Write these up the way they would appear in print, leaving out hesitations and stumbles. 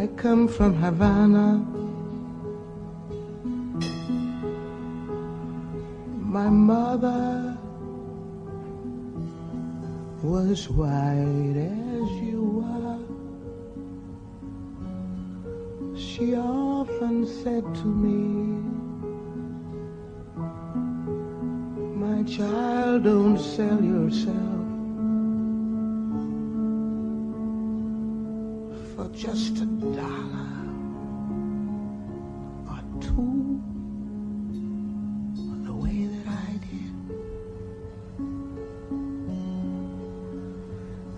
I come from Havana. My mother was white as you are. She often said to me, my child, don't sell yourself for just $1 or $2 the way that I did.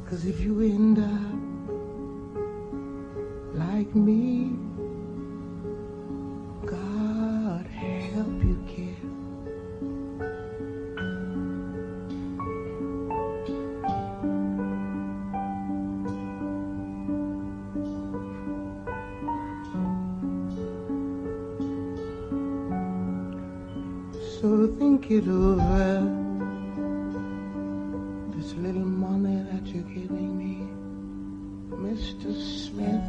'Cause if you end up like me, God help you, kid. So think it over, this little money that you're giving me, Mr. Smith.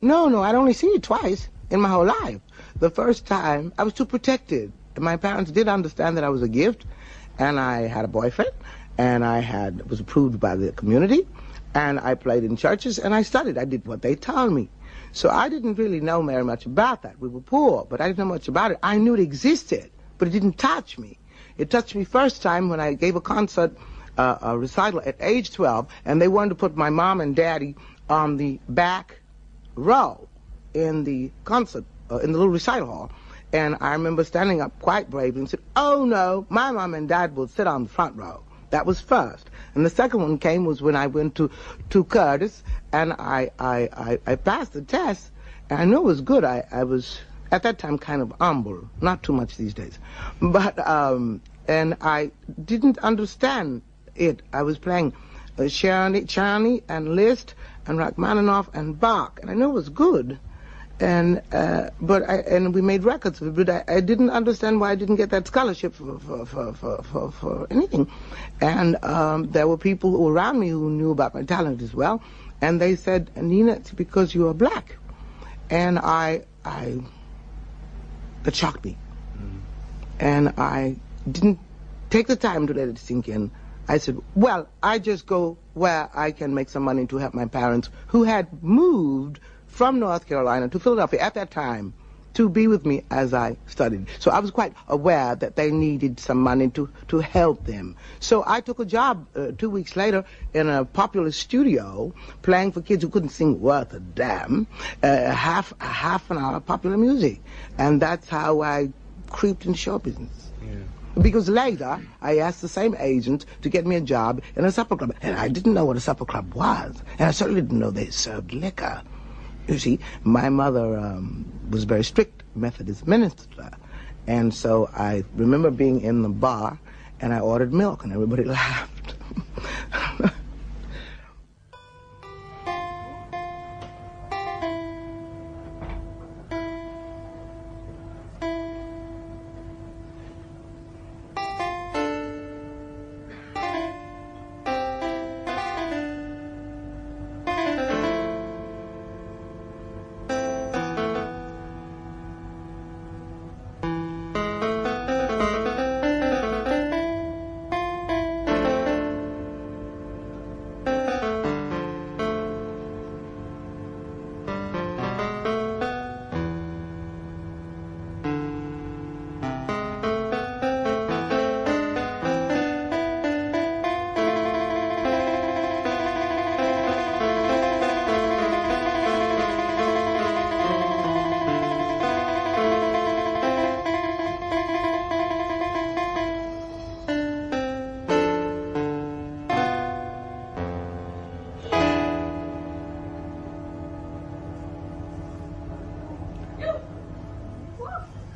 No, I'd only seen it twice in my whole life. The first time, I was too protected. My parents did understand that I was a gift, and I had a boyfriend, and was approved by the community, and I played in churches, and I studied. I did what they told me. So I didn't really know very much about that. We were poor, but I didn't know much about it. I knew it existed, but it didn't touch me. It touched me first time when I gave a concert, a recital at age 12, and they wanted to put my mom and daddy on the back row in the concert, in the little recital hall. And I remember standing up quite bravely and said, oh no, my mom and dad will sit on the front row. That was first. And the second one came was when I went to Curtis, and I passed the test, and I knew it was good. I was, at that time, kind of humble. Not too much these days. But, and I didn't understand it. I was playing Czerny and Liszt and Rachmaninoff and Bach, and I knew it was good. And we made records of it, but I didn't understand why I didn't get that scholarship for anything. And there were people around me who knew about my talent as well, and they said, Nina, it's because you are black. And that shocked me. And I didn't take the time to let it sink in. I said, well, I just go where I can make some money to help my parents, who had moved from North Carolina to Philadelphia at that time to be with me as I studied. So I was quite aware that they needed some money to help them. So I took a job 2 weeks later in a popular studio playing for kids who couldn't sing worth a damn, half an hour of popular music. And that's how I creeped in show business. Yeah. Because later, I asked the same agent to get me a job in a supper club. And I didn't know what a supper club was. And I certainly didn't know they served liquor. You see, my mother was a very strict Methodist minister. And so I remember being in the bar, and I ordered milk, and everybody laughed.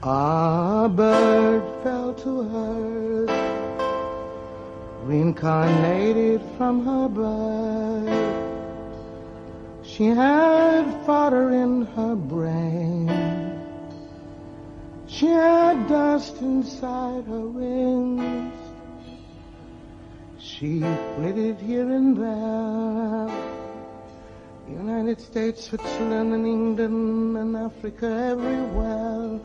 A bird fell to earth, reincarnated from her birth. She had fodder in her brain, dust inside her wings. She flitted here and there, United States, Switzerland, and England, and Africa, everywhere,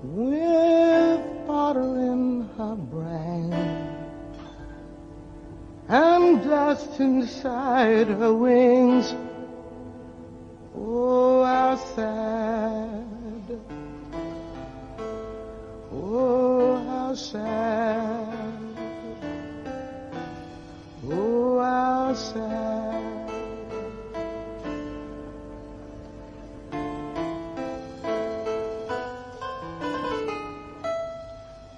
with powder in her brain and dust inside her wings. Oh, how sad. Oh, how sad. Oh, how sad.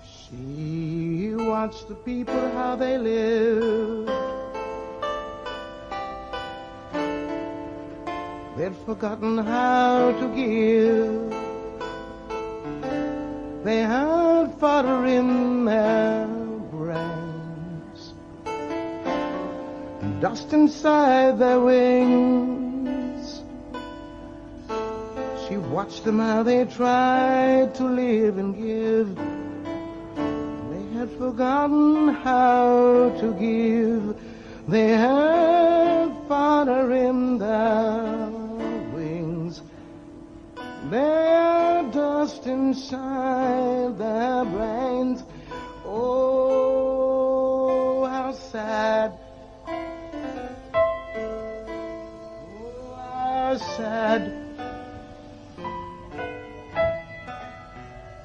She watched the people, how they lived. They'd forgotten how to give. They had fodder in their brains, dust inside their wings. She watched them how they tried to live and give. They had forgotten how to give. They had fodder in their wings. Their dust inside their brains. Oh, how sad. Oh, how sad.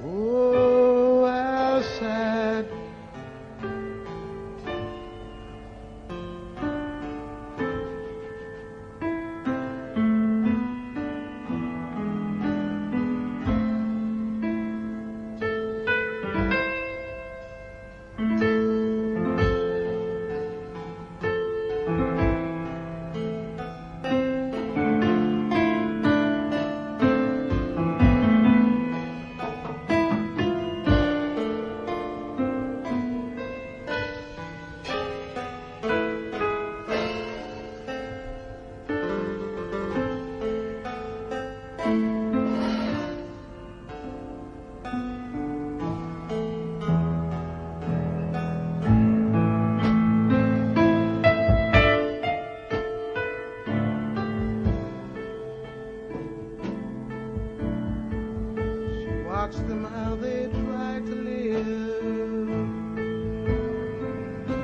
Oh, how sad. Watch them how they try to live.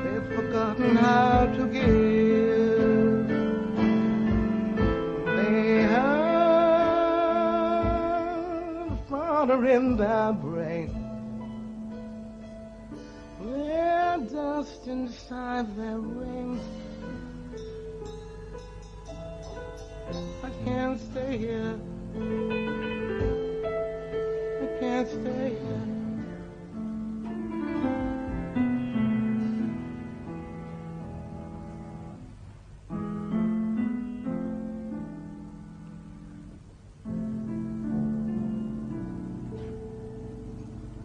They've forgotten how to give. They have fodder in their brain. Their dust inside their wings. I can't stay here. Can't stay here.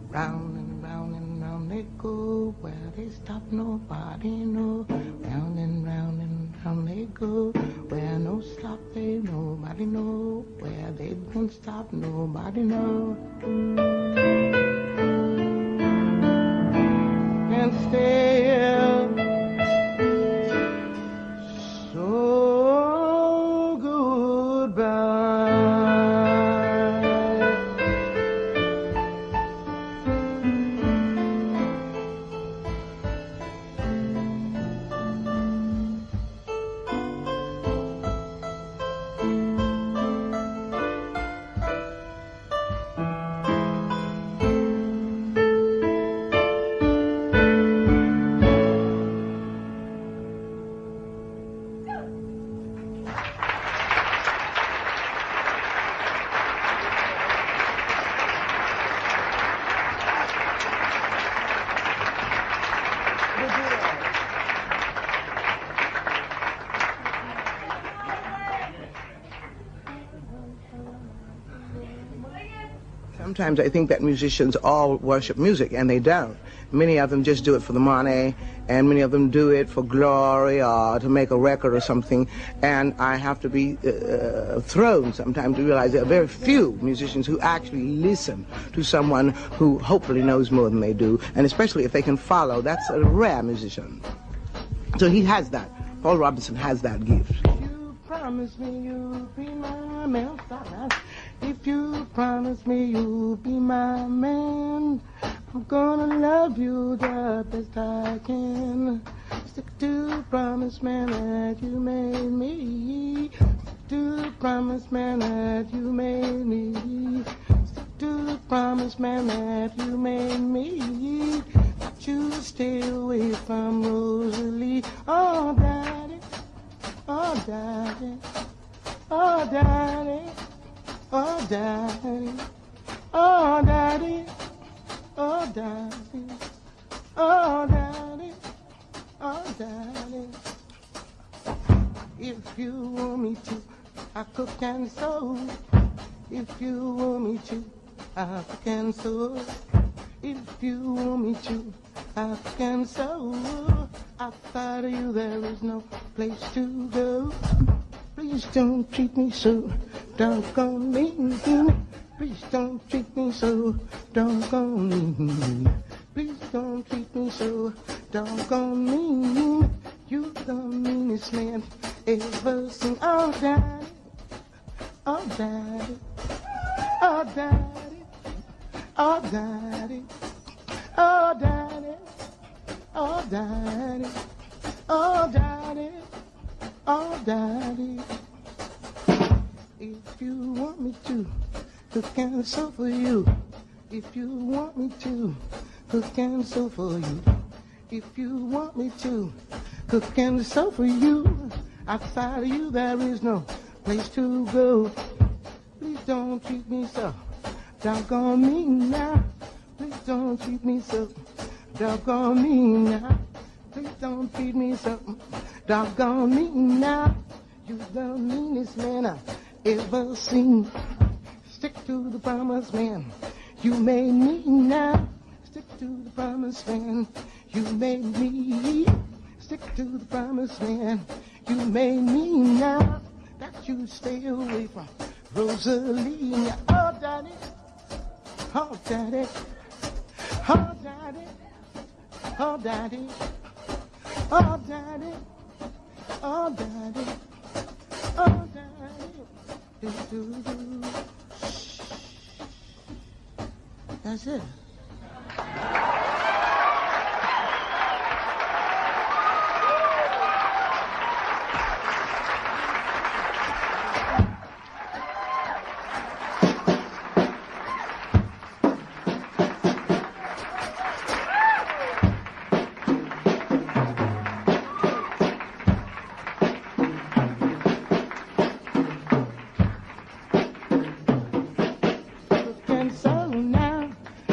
Round and round and round they go, where they stop nobody know. Round and round they go, where no stop they nobody know. Where they won't stop nobody know. Can't stay here. So goodbye. Sometimes I think that musicians all worship music, and they don't. Many of them just do it for the money, and many of them do it for glory or to make a record or something. And I have to be thrown sometimes to realize there are very few musicians who actually listen to someone who hopefully knows more than they do, and especially if they can follow. That's a rare musician. So he has that. Paul Robinson has that gift. You promise me you'll be my man. If you promise me you'll be my man, I'm gonna love you the best I can. Stick to the promise, man, that you made me. Stick to the promise, man, that you made me. Stick to the promise, man, that you made me. That you stay away from Rosalie. Oh, daddy, oh, daddy, oh, daddy. Oh, daddy, oh, daddy, oh, daddy, oh, daddy, oh, daddy. If you want me to, I cook and sew. If you want me to, I cook and sew. If you want me to, I cook and sew. Outside of you there is no place to go. Please don't treat me so doggone mean. Please don't treat me so doggone mean. Please don't treat me so doggone mean. You the meanest man ever seen. Oh, daddy, oh, daddy, oh, daddy, oh, daddy, oh, daddy, oh, daddy, oh, daddy. Oh, daddy, if you want me to cook and sew for you. If you want me to cook and sew for you. If you want me to cook and sew for you. Outside of you there is no place to go. Please don't treat me so doggone mean now. Please don't treat me so doggone mean now. Please don't treat me so doggone me now. You the meanest man I've ever seen. Stick to the promise, man. You made me now. Stick to the promise, man. You made me. Stick to the promise, man. You made me now. That you stay away from Rosalie. Oh, daddy. Oh, daddy. Oh, daddy. Oh, daddy. Oh, daddy. Oh, daddy, oh, daddy, do. That's it.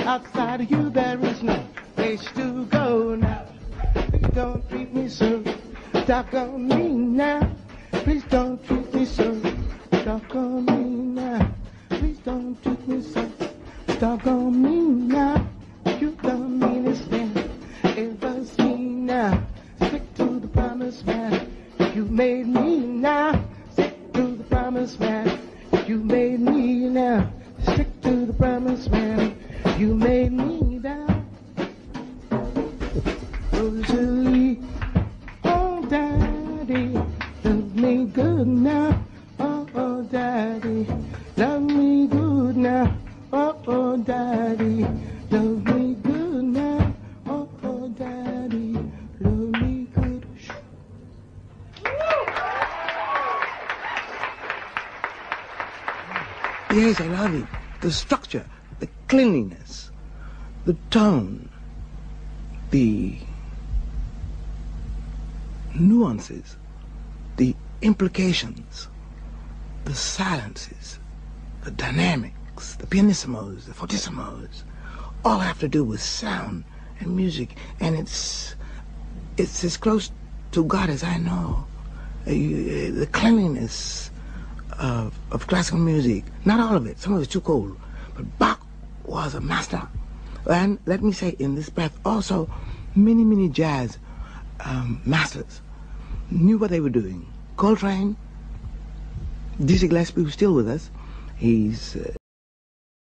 Outside of you there is no place to go now. Please don't treat me so doggone me now. Please don't treat me so doggone me now. Please don't treat me so doggone me now. You the meanest man ever seen now. Stick to the promise, man. You made me now. Stick to the promise, man. You made me now. Stick to the promise, man. You made me down, Rosalie. Oh, daddy, love me good now. Oh, oh, daddy, love me good now. Oh, oh, daddy, love me good now. Oh, oh, daddy, love me good. Yes, I love it. The structure, the cleanliness, the tone, the nuances, the implications, the silences, the dynamics, the pianissimos, the fortissimos, all have to do with sound and music, and it's as close to God as I know. The cleanliness of classical music, not all of it, some of it's too cold, but Bach was a master. And let me say in this breath also, many jazz masters knew what they were doing. Coltrane, Dizzy Gillespie, who's still with us, he's